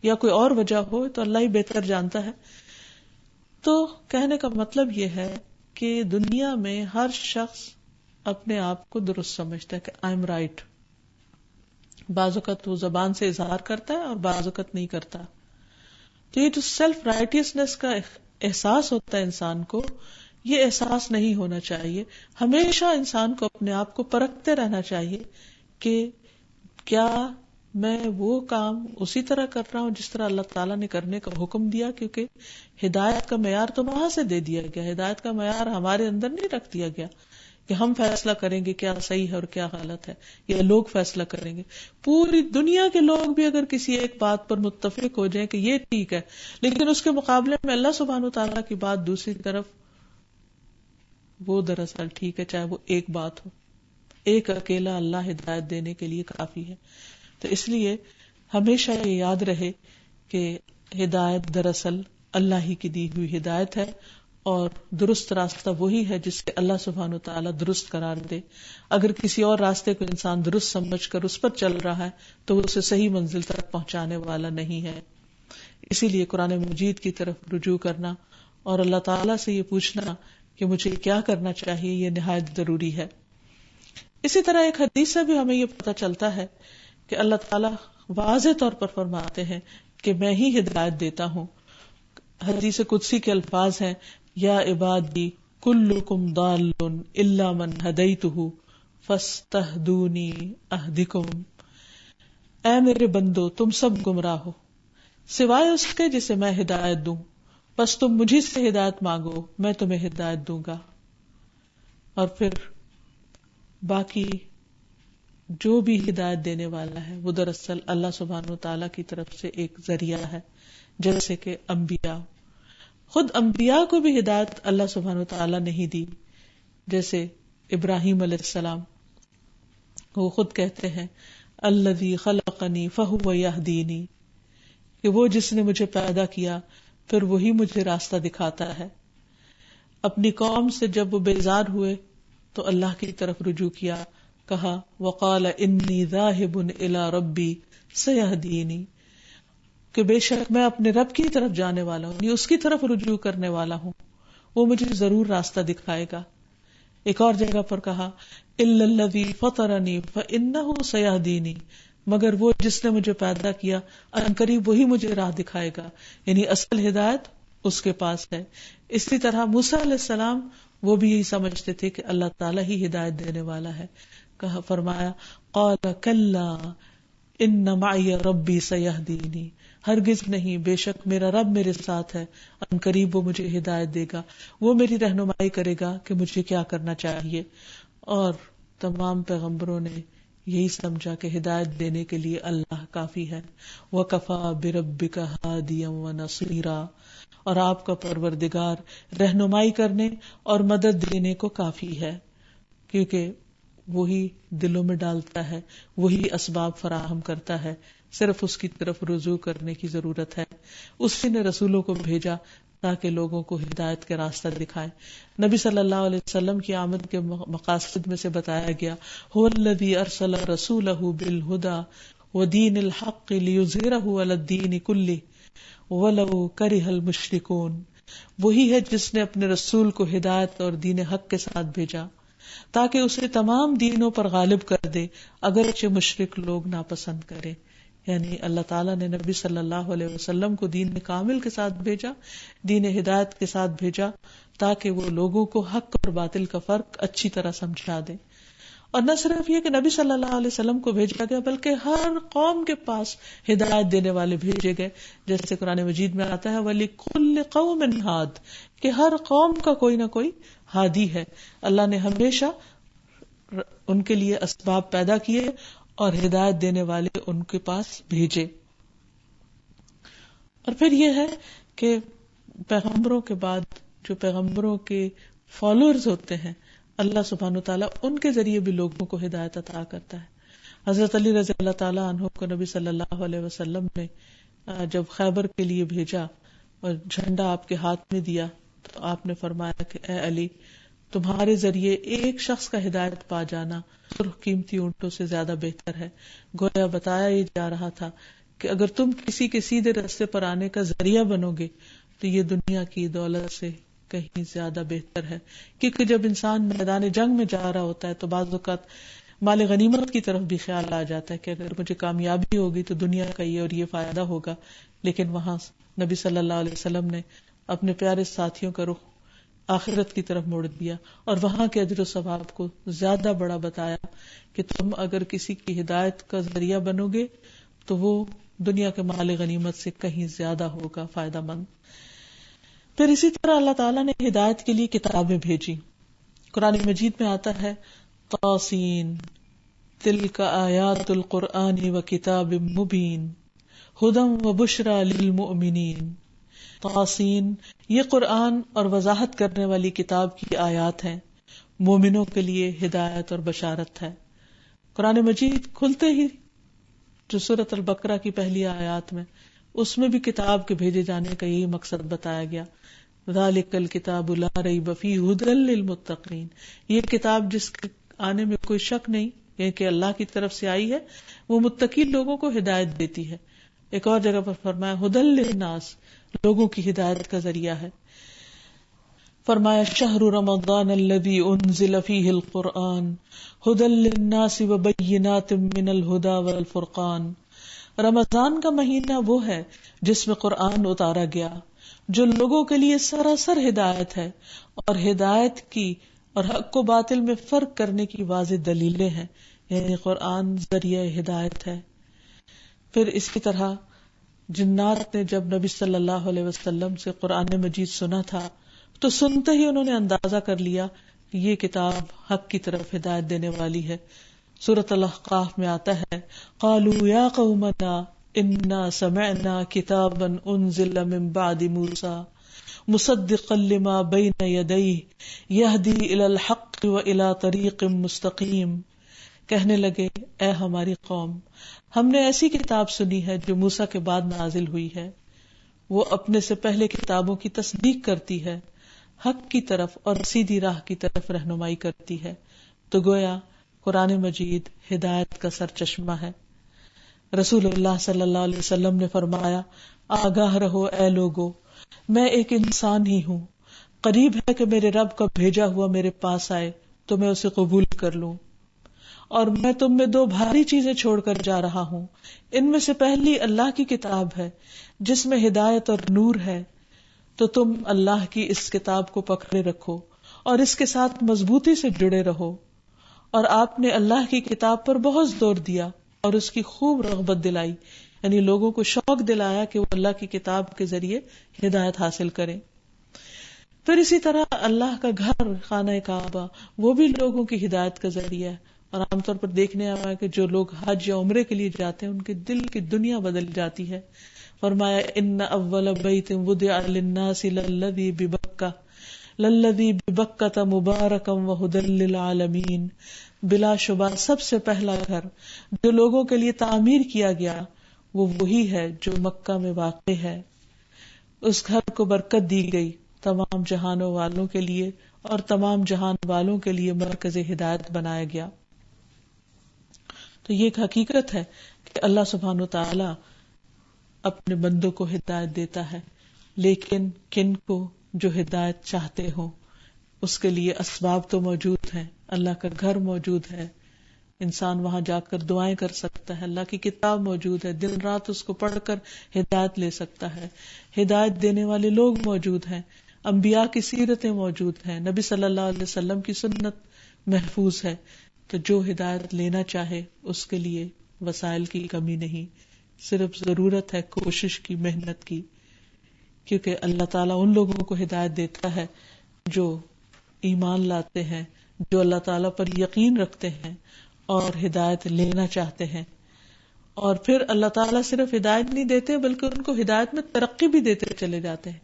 S3: یا کوئی اور وجہ ہو، تو اللہ ہی بہتر جانتا ہے. تو کہنے کا مطلب یہ ہے کہ دنیا میں ہر شخص اپنے آپ کو درست سمجھتا ہے کہ آئی ایم رائٹ. بعض اوقات وہ زبان سے اظہار کرتا ہے اور بعض اوقات نہیں کرتا. تو یہ جو سیلف رائٹیسنس کا احساس ہوتا ہے انسان کو، یہ احساس نہیں ہونا چاہیے. ہمیشہ انسان کو اپنے آپ کو پرکھتے رہنا چاہیے کہ کیا میں وہ کام اسی طرح کر رہا ہوں جس طرح اللہ تعالیٰ نے کرنے کا حکم دیا، کیونکہ ہدایت کا معیار تو وہاں سے دے دیا گیا. ہدایت کا معیار ہمارے اندر نہیں رکھ دیا گیا کہ ہم فیصلہ کریں گے کیا صحیح ہے اور کیا غلط ہے، یا لوگ فیصلہ کریں گے. پوری دنیا کے لوگ بھی اگر کسی ایک بات پر متفق ہو جائیں کہ یہ ٹھیک ہے، لیکن اس کے مقابلے میں اللہ سبحانہ وتعالیٰ کی بات دوسری طرف، وہ دراصل ٹھیک ہے، چاہے وہ ایک بات ہو. ایک اکیلا اللہ ہدایت دینے کے لیے کافی ہے. تو اس لیے ہمیشہ یہ یاد رہے کہ ہدایت دراصل اللہ ہی کی دی ہوئی ہدایت ہے، اور درست راستہ وہی ہے جس سے اللہ سبحانہ وتعالیٰ درست قرار دے. اگر کسی اور راستے کو انسان درست سمجھ کر اس پر چل رہا ہے تو وہ اسے صحیح منزل تک پہنچانے والا نہیں ہے. اسی لیے قرآن مجید کی طرف رجوع کرنا اور اللہ تعالیٰ سے یہ پوچھنا کہ مجھے کیا کرنا چاہیے، یہ نہایت ضروری ہے. اسی طرح ایک حدیث سے بھی ہمیں یہ پتہ چلتا ہے کہ اللہ تعالیٰ واضح طور پر فرماتے ہیں کہ میں ہی ہدایت دیتا ہوں. حدیث قدسی کے الفاظ ہیں، یا عبادی کلکم ضال الا من ہدیتہ فاستہدونی اہدکم. اے میرے بندو تم سب گمراہ ہو سوائے اس کے جسے میں ہدایت دوں، بس تم مجھے سے ہدایت مانگو میں تمہیں ہدایت دوں گا. اور پھر باقی جو بھی ہدایت دینے والا ہے وہ دراصل اللہ سبحانہ وتعالیٰ کی طرف سے ایک ذریعہ ہے. جیسے کہ انبیاء، خود انبیاء کو بھی ہدایت اللہ سبحانہ وتعالیٰ نے ہی دی. جیسے ابراہیم علیہ السلام، وہ خود کہتے ہیں الذی خلقنی فہو یہدینی، کہ وہ جس نے مجھے پیدا کیا پھر وہی مجھے راستہ دکھاتا ہے. اپنی قوم سے جب وہ بیزار ہوئے تو اللہ کی طرف رجوع کیا، کہا وقال انی ذاہب الی ربی سیہدینی، کہ بے شک میں اپنے رب کی طرف جانے والا ہوں، اس کی طرف رجوع کرنے والا ہوں، وہ مجھے ضرور راستہ دکھائے گا. ایک اور جگہ پر کہا الا الذی فطرنی فانہ سیہدینی، مگر وہ جس نے مجھے پیدا کیا عنقریب وہی مجھے راہ دکھائے گا. یعنی اصل ہدایت اس کے پاس ہے. اسی طرح موسیٰ علیہ السلام وہ بھی یہی سمجھتے تھے کہ اللہ تعالیٰ ہی ہدایت دینے والا ہے. کہا فرمایا قال کلا ان معی ربی سیہدینی، ہرگز نہیں، بے شک میرا رب میرے ساتھ ہے، ان قریب وہ مجھے ہدایت دے گا، وہ میری رہنمائی کرے گا کہ مجھے کیا کرنا چاہیے. اور تمام پیغمبروں نے یہی سمجھا کہ ہدایت دینے کے لیے اللہ کافی ہے. وَكَفَى بِرَبِّكَ هَادِيًا وَنَصِيرًا، اور آپ کا پروردگار رہنمائی کرنے اور مدد دینے کو کافی ہے، کیونکہ وہی دلوں میں ڈالتا ہے، وہی اسباب فراہم کرتا ہے، صرف اس کی طرف رجوع کرنے کی ضرورت ہے. اسی نے رسولوں کو بھیجا تاکہ لوگوں کو ہدایت کے راستہ دکھائے. نبی صلی اللہ علیہ وسلم کی آمد کے مقاصد میں سے بتایا گیا هو الذی ارسل رسولہ بالہدی ودین الحق لیظہرہ علی الدین کلہ ولو کرہ المشرکون، وہی ہے جس نے اپنے رسول کو ہدایت اور دین حق کے ساتھ بھیجا تاکہ اسے تمام دینوں پر غالب کر دے اگرچہ مشرک لوگ ناپسند کریں. یعنی اللہ تعالیٰ نے نبی صلی اللہ علیہ وسلم کو دین کامل کے ساتھ بھیجا، دین ہدایت کے ساتھ بھیجا، تاکہ وہ لوگوں کو حق اور باطل کا فرق اچھی طرح سمجھا دے. اور نہ صرف یہ کہ نبی صلی اللہ علیہ وسلم کو بھیجا گیا بلکہ ہر قوم کے پاس ہدایت دینے والے بھیجے گئے. جیسے قرآن مجید میں آتا ہے وَلِكُلِّ قَوْمٍ ہاد، کہ ہر قوم کا کوئی نہ کوئی ہادی ہے. اللہ نے ہمیشہ ان کے لیے اسباب پیدا کیے اور ہدایت دینے والے ان کے پاس بھیجے. اور پھر یہ ہے کہ پیغمبروں کے بعد جو پیغمبروں کے فالوورز ہوتے ہیں، اللہ سبحانہ وتعالیٰ ان کے ذریعے بھی لوگوں کو ہدایت عطا کرتا ہے. حضرت علی رضی اللہ تعالیٰ عنہ کو نبی صلی اللہ علیہ وسلم نے جب خیبر کے لیے بھیجا اور جھنڈا آپ کے ہاتھ میں دیا تو آپ نے فرمایا کہ اے علی، تمہارے ذریعے ایک شخص کا ہدایت پا جانا سرخ قیمتی اونٹوں سے زیادہ بہتر ہے. گویا بتایا یہ جا رہا تھا کہ اگر تم کسی کے سیدھے راستے پر آنے کا ذریعہ بنو گے تو یہ دنیا کی دولت سے کہیں زیادہ بہتر ہے. کیونکہ جب انسان میدان جنگ میں جا رہا ہوتا ہے تو بعض اوقات مال غنیمت کی طرف بھی خیال آ جاتا ہے کہ اگر مجھے کامیابی ہوگی تو دنیا کا یہ اور یہ فائدہ ہوگا، لیکن وہاں نبی صلی اللہ علیہ وسلم نے اپنے پیارے ساتھیوں کا رخ آخرت کی طرف موڑ دیا اور وہاں کے اجر و ثواب کو زیادہ بڑا بتایا کہ تم اگر کسی کی ہدایت کا ذریعہ بنو گے تو وہ دنیا کے مال غنیمت سے کہیں زیادہ ہوگا فائدہ مند. پھر اسی طرح اللہ تعالیٰ نے ہدایت کے لیے کتابیں بھیجی. قرآن مجید میں آتا ہے طاسین تلک آیات القرآن و کتاب مبین ہدی و بشری للمؤمنین. طاسین یہ قرآن اور وضاحت کرنے والی کتاب کی آیات ہیں، مومنوں کے لیے ہدایت اور بشارت ہے. قرآن مجید کھلتے ہی جو سورۃ البقرہ کی پہلی آیات میں اس میں بھی کتاب کے بھیجے جانے کا یہی مقصد بتایا گیا. ذالک الکتاب لا ریب فیہ ھدی للمتقین، یہ کتاب جس کے آنے میں کوئی شک نہیں یہ کہ اللہ کی طرف سے آئی ہے، وہ متقی لوگوں کو ہدایت دیتی ہے. ایک اور جگہ پر فرمایا ھدی للناس، لوگوں کی ہدایت کا ذریعہ ہے. فرمایا شہر رمضان الذی انزل فیہ القرآن ھدی للناس وبینات من الھدی والفرقان. رمضان کا مہینہ وہ ہے جس میں قرآن اتارا گیا جو لوگوں کے لیے سراسر ہدایت ہے اور ہدایت کی اور حق کو باطل میں فرق کرنے کی واضح دلیلیں ہیں، یعنی قرآن ذریعہ ہدایت ہے. پھر اسی طرح جنات نے جب نبی صلی اللہ علیہ وسلم سے قرآن مجید سنا تھا تو سنتے ہی انہوں نے اندازہ کر لیا کہ یہ کتاب حق کی طرف ہدایت دینے والی ہے. سورۃ الاحقاف میں آتا ہے قالوا یا قومنا انا سمعنا کتابا انزل من بعد موسیٰ مصدقا لما بین یدیہ یہدی الی الحق و الی طریق مستقیم. کہنے لگے اے ہماری قوم، ہم نے ایسی کتاب سنی ہے جو موسیٰ کے بعد نازل ہوئی ہے، وہ اپنے سے پہلے کتابوں کی تصدیق کرتی ہے، حق کی طرف اور سیدھی راہ کی طرف رہنمائی کرتی ہے. تو گویا قرآن مجید ہدایت کا سرچشمہ ہے. رسول اللہ صلی اللہ علیہ وسلم نے فرمایا آگاہ رہو اے لوگو، میں ایک انسان ہی ہوں، قریب ہے کہ میرے رب کا بھیجا ہوا میرے پاس آئے تو میں اسے قبول کر لوں، اور میں تم میں دو بھاری چیزیں چھوڑ کر جا رہا ہوں. ان میں سے پہلی اللہ کی کتاب ہے جس میں ہدایت اور نور ہے، تو تم اللہ کی اس کتاب کو پکڑے رکھو اور اس کے ساتھ مضبوطی سے جڑے رہو. اور آپ نے اللہ کی کتاب پر بہت زور دیا اور اس کی خوب رغبت دلائی، یعنی لوگوں کو شوق دلایا کہ وہ اللہ کی کتاب کے ذریعے ہدایت حاصل کریں. پھر اسی طرح اللہ کا گھر خانہ کعبہ وہ بھی لوگوں کی ہدایت کا ذریعہ ہے، اور عام طور پر دیکھنے آیا ہے کہ جو لوگ حج یا عمرے کے لیے جاتے ہیں ان کے دل کی دنیا بدل جاتی ہے. فرمایا ان اول بیت وضع للناس للذی ببکہ للذی ببکہ مبارکا وہدی للعالمین. بلا شبہ سب سے پہلا گھر جو لوگوں کے لیے تعمیر کیا گیا وہ وہی ہے جو مکہ میں واقع ہے. اس گھر کو برکت دی گئی، تمام جہانوں والوں کے لیے اور تمام جہان والوں کے لیے مرکز ہدایت بنایا گیا. تو یہ ایک حقیقت ہے کہ اللہ سبحانہ وتعالی اپنے بندوں کو ہدایت دیتا ہے، لیکن کن کو؟ جو ہدایت چاہتے ہوں. اس کے لیے اسباب تو موجود ہیں، اللہ کا گھر موجود ہے، انسان وہاں جا کر دعائیں کر سکتا ہے، اللہ کی کتاب موجود ہے، دن رات اس کو پڑھ کر ہدایت لے سکتا ہے، ہدایت دینے والے لوگ موجود ہیں، انبیاء کی سیرتیں موجود ہیں، نبی صلی اللہ علیہ وسلم کی سنت محفوظ ہے. تو جو ہدایت لینا چاہے اس کے لیے وسائل کی کمی نہیں، صرف ضرورت ہے کوشش کی، محنت کی. کیونکہ اللہ تعالیٰ ان لوگوں کو ہدایت دیتا ہے جو ایمان لاتے ہیں، جو اللہ تعالیٰ پر یقین رکھتے ہیں اور ہدایت لینا چاہتے ہیں. اور پھر اللہ تعالیٰ صرف ہدایت نہیں دیتے بلکہ ان کو ہدایت میں ترقی بھی دیتے چلے جاتے ہیں.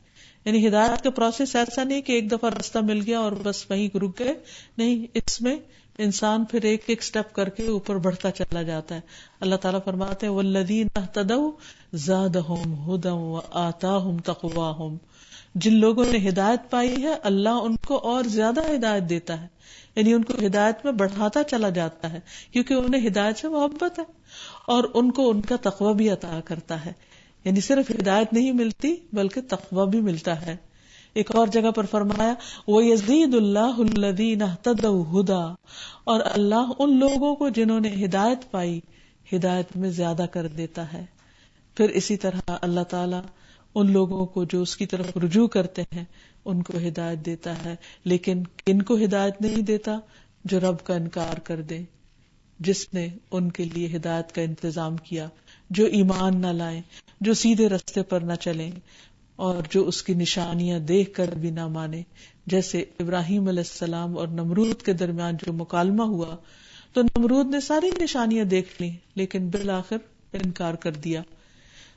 S3: یعنی ہدایت کا پروسیس ایسا نہیں کہ ایک دفعہ راستہ مل گیا اور بس وہیں رک گئے، نہیں، اس میں انسان پھر ایک ایک سٹیپ کر کے اوپر بڑھتا چلا جاتا ہے. اللہ تعالیٰ فرماتے ہیں والذین اہتدوا زادہم ھدی وآتاہم تقواہم، جن لوگوں نے ہدایت پائی ہے اللہ ان کو اور زیادہ ہدایت دیتا ہے، یعنی ان کو ہدایت میں بڑھاتا چلا جاتا ہے کیونکہ انہیں ہدایت سے محبت ہے، اور ان کو ان کا تقوی بھی عطا کرتا ہے. یعنی صرف ہدایت نہیں ملتی بلکہ تقوی بھی ملتا ہے. ایک اور جگہ پر فرمایا وَيَزِيدُ اللَّهُ الَّذِينَ اهْتَدَوْا هُدًى، اور اللہ ان لوگوں کو جنہوں نے ہدایت پائی ہدایت میں زیادہ کر دیتا ہے. پھر اسی طرح اللہ تعالیٰ ان لوگوں کو جو اس کی طرف رجوع کرتے ہیں ان کو ہدایت دیتا ہے، لیکن کن کو ہدایت نہیں دیتا؟ جو رب کا انکار کر دے، جس نے ان کے لیے ہدایت کا انتظام کیا، جو ایمان نہ لائیں، جو سیدھے رستے پر نہ چلیں، اور جو اس کی نشانیاں دیکھ کر بھی نہ مانے. جیسے ابراہیم علیہ السلام اور نمرود کے درمیان جو مکالمہ ہوا تو نمرود نے ساری نشانیاں دیکھ لی لیکن بالآخر انکار کر دیا.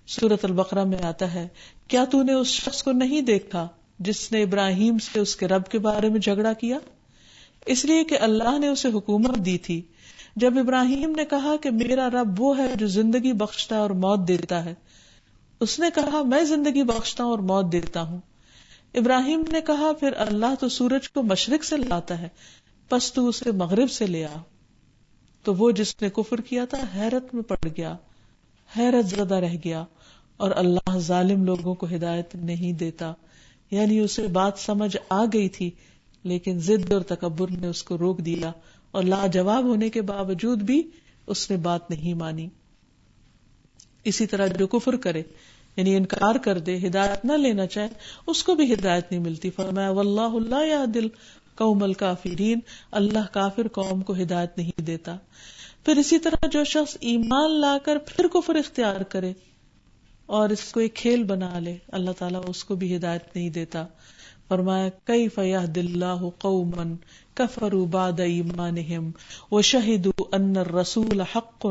S3: سورۃ البقرہ میں آتا ہے کیا تو نے اس شخص کو نہیں دیکھا جس نے ابراہیم سے اس کے رب کے بارے میں جھگڑا کیا؟ اس لیے کہ اللہ نے اسے حکومت دی تھی. جب ابراہیم نے کہا کہ میرا رب وہ ہے جو زندگی بخشتا اور موت دیتا ہے، اس نے کہا میں زندگی بخشتا ہوں اور موت دیتا ہوں. ابراہیم نے کہا پھر اللہ تو سورج کو مشرق سے لاتا ہے، پس تو اسے مغرب سے لے آ. تو وہ جس نے کفر کیا تھا حیرت میں پڑ گیا، حیرت زدہ رہ گیا، اور اللہ ظالم لوگوں کو ہدایت نہیں دیتا. یعنی اسے بات سمجھ آ گئی تھی لیکن ضد اور تکبر نے اس کو روک دیا، اور لاجواب ہونے کے باوجود بھی اس نے بات نہیں مانی. اسی طرح جو کفر کرے یعنی انکار کر دے، ہدایت نہ لینا چاہے، اس کو بھی ہدایت نہیں ملتی. فرمایا واللہ لا یہدی القوم الکافرین، اللہ کافر قوم کو ہدایت نہیں دیتا. پھر اسی طرح جو شخص ایمان لا کر پھر کفر اختیار کرے اور اس کو ایک کھیل بنا لے، اللہ تعالیٰ اس کو بھی ہدایت نہیں دیتا. فرمایا کیف یہدی اللہ قوما کفروا بعد ایمانہم وشہدوا ان الرسول حق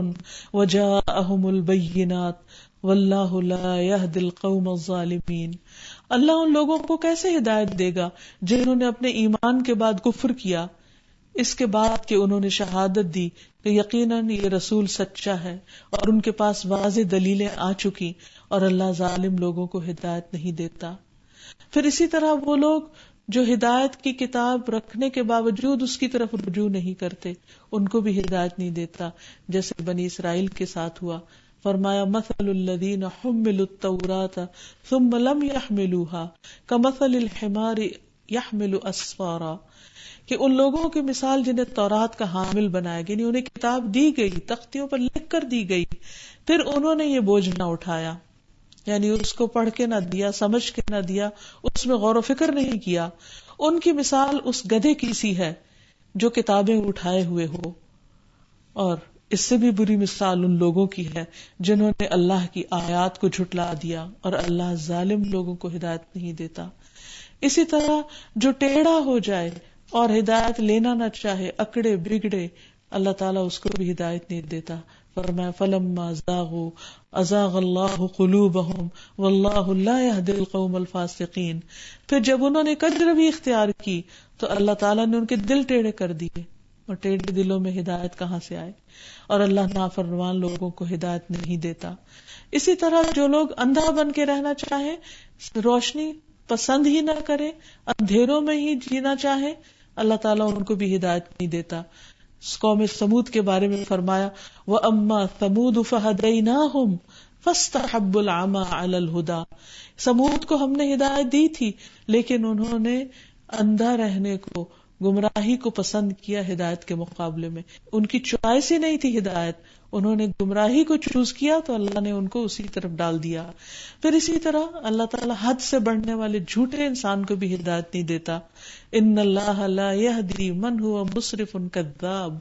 S3: وجاءہم البینات واللہ لا یہدی القوم الظالمین. اللہ ان لوگوں کو کیسے ہدایت دے گا جنہوں نے اپنے ایمان کے بعد کفر کیا، اس کے بعد کہ انہوں نے شہادت دی کہ یقیناً یہ رسول سچا ہے اور ان کے پاس واضح دلیلیں آ چکی، اور اللہ ظالم لوگوں کو ہدایت نہیں دیتا. پھر اسی طرح وہ لوگ جو ہدایت کی کتاب رکھنے کے باوجود اس کی طرف رجوع نہیں کرتے، ان کو بھی ہدایت نہیں دیتا، جیسے بنی اسرائیل کے ساتھ ہوا. فرمایا مثل الذین حملوا التوراۃ ثم لم يحملوها كمثل الحمار يحمل اسفارا، کہ ان لوگوں کی مثال جنہیں تورات کا حامل بنایا گیا، یعنی انہیں کتاب دی گئی، تختیوں پر لکھ کر دی گئی، پھر انہوں نے یہ بوجھ نہ اٹھایا، یعنی اس کو پڑھ کے نہ دیا، سمجھ کے نہ دیا، اس میں غور و فکر نہیں کیا. ان کی مثال اس گدھے کی سی ہے جو کتابیں اٹھائے ہوئے ہو. اور اس سے بھی بری مثال ان لوگوں کی ہے جنہوں نے اللہ کی آیات کو جھٹلا دیا، اور اللہ ظالم لوگوں کو ہدایت نہیں دیتا. اسی طرح جو ٹیڑھا ہو جائے اور ہدایت لینا نہ چاہے، اکڑے بگڑے، اللہ تعالیٰ اس کو بھی ہدایت نہیں دیتا. فرمایا فلما زاغوا ازاغ اللہ قلوبہم واللہ لا یہدی القوم الفاسقین. پھر جب انہوں نے کجروی اختیار کی تو اللہ تعالیٰ نے ان کے دل ٹیڑھے کر دیے، اور ٹیڑھے دلوں میں ہدایت کہاں سے آئے، اور اللہ نافرمان لوگوں کو ہدایت نہیں دیتا. اسی طرح جو لوگ اندھا بن کے رہنا چاہیں، روشنی پسند ہی نہ کرے، اندھیروں میں ہی جینا چاہے، اللہ تعالیٰ ان کو بھی ہدایت نہیں دیتا. قوم سمود کے بارے میں فرمایا وَأَمَّا ثَمُودُ فَهَدَيْنَاهُمْ فَاسْتَحَبُّوا الْعَمَى عَلَى الْهُدَى. سمود کو ہم نے ہدایت دی تھی لیکن انہوں نے اندھا رہنے کو، گمراہی کو پسند کیا ہدایت کے مقابلے میں. ان کی چوائس ہی نہیں تھی ہدایت، انہوں نے گمراہی کو چوز کیا تو اللہ نے ان کو اسی طرف ڈال دیا. پھر اسی طرح اللہ تعالیٰ حد سے بڑھنے والے جھوٹے انسان کو بھی ہدایت نہیں دیتا. ان اللہ لا یہدی من هو مسرف کذاب.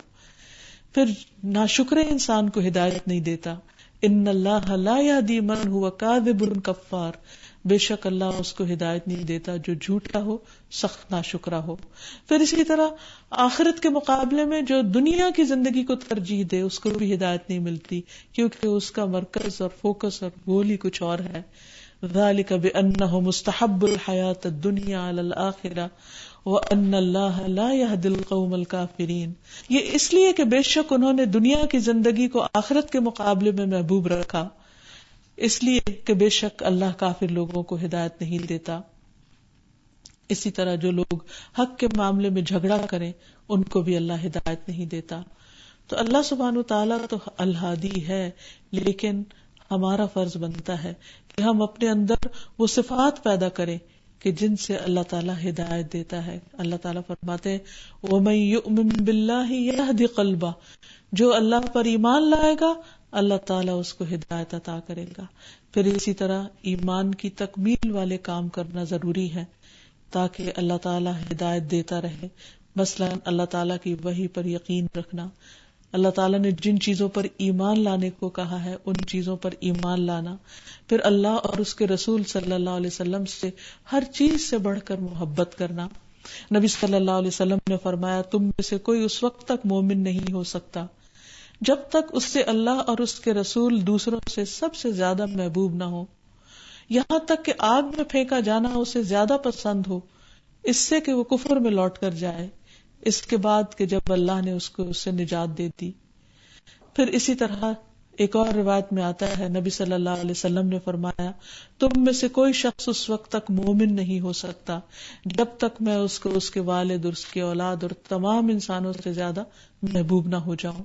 S3: پھر ناشکرے انسان کو ہدایت نہیں دیتا. ان اللہ لا یہدی من هو کاذب کفار. بے شک اللہ اس کو ہدایت نہیں دیتا جو جھوٹا ہو، سخت ناشکرا ہو. پھر اسی طرح آخرت کے مقابلے میں جو دنیا کی زندگی کو ترجیح دے اس کو بھی ہدایت نہیں ملتی، کیونکہ اس کا مرکز اور فوکس اور گول ہی کچھ اور ہے. ذالک بأنہ مستحب الحیات الدنیا علی الآخرہ وَأَنَّ اللَّهَ لَا يَهْدِي الْقَوْمَ الْكَافِرِينَ. یہ اس لیے کہ بے شک انہوں نے دنیا کی زندگی کو آخرت کے مقابلے میں محبوب رکھا، اس لیے کہ بے شک اللہ کافر لوگوں کو ہدایت نہیں دیتا. اسی طرح جو لوگ حق کے معاملے میں جھگڑا کریں ان کو بھی اللہ ہدایت نہیں دیتا. تو اللہ سبحانہ وتعالیٰ تو الہادی ہے، لیکن ہمارا فرض بنتا ہے کہ ہم اپنے اندر وہ صفات پیدا کریں کہ جن سے اللہ تعالیٰ ہدایت دیتا ہے. اللہ تعالیٰ فرماتے ہیں وَمَن يُؤْمِن بِاللَّهِ يَهْدِ قَلْبَهُ، جو اللہ پر ایمان لائے گا اللہ تعالیٰ اس کو ہدایت عطا کرے گا. پھر اسی طرح ایمان کی تکمیل والے کام کرنا ضروری ہے تاکہ اللہ تعالیٰ ہدایت دیتا رہے. مثلا اللہ تعالیٰ کی وحی پر یقین رکھنا، اللہ تعالیٰ نے جن چیزوں پر ایمان لانے کو کہا ہے ان چیزوں پر ایمان لانا، پھر اللہ اور اس کے رسول صلی اللہ علیہ وسلم سے ہر چیز سے بڑھ کر محبت کرنا. نبی صلی اللہ علیہ وسلم نے فرمایا تم میں سے کوئی اس وقت تک مومن نہیں ہو سکتا جب تک اس سے اللہ اور اس کے رسول دوسروں سے سب سے زیادہ محبوب نہ ہو، یہاں تک کہ آگ میں پھینکا جانا اسے زیادہ پسند ہو اس سے کہ وہ کفر میں لوٹ کر جائے، اس کے بعد کہ جب اللہ نے اس کو اس سے نجات دے دی. پھر اسی طرح ایک اور روایت میں آتا ہے نبی صلی اللہ علیہ وسلم نے فرمایا تم میں سے کوئی شخص اس وقت تک مومن نہیں ہو سکتا جب تک میں اس کو اس کے والد اور اس کی اولاد اور تمام انسانوں سے زیادہ محبوب نہ ہو جاؤں.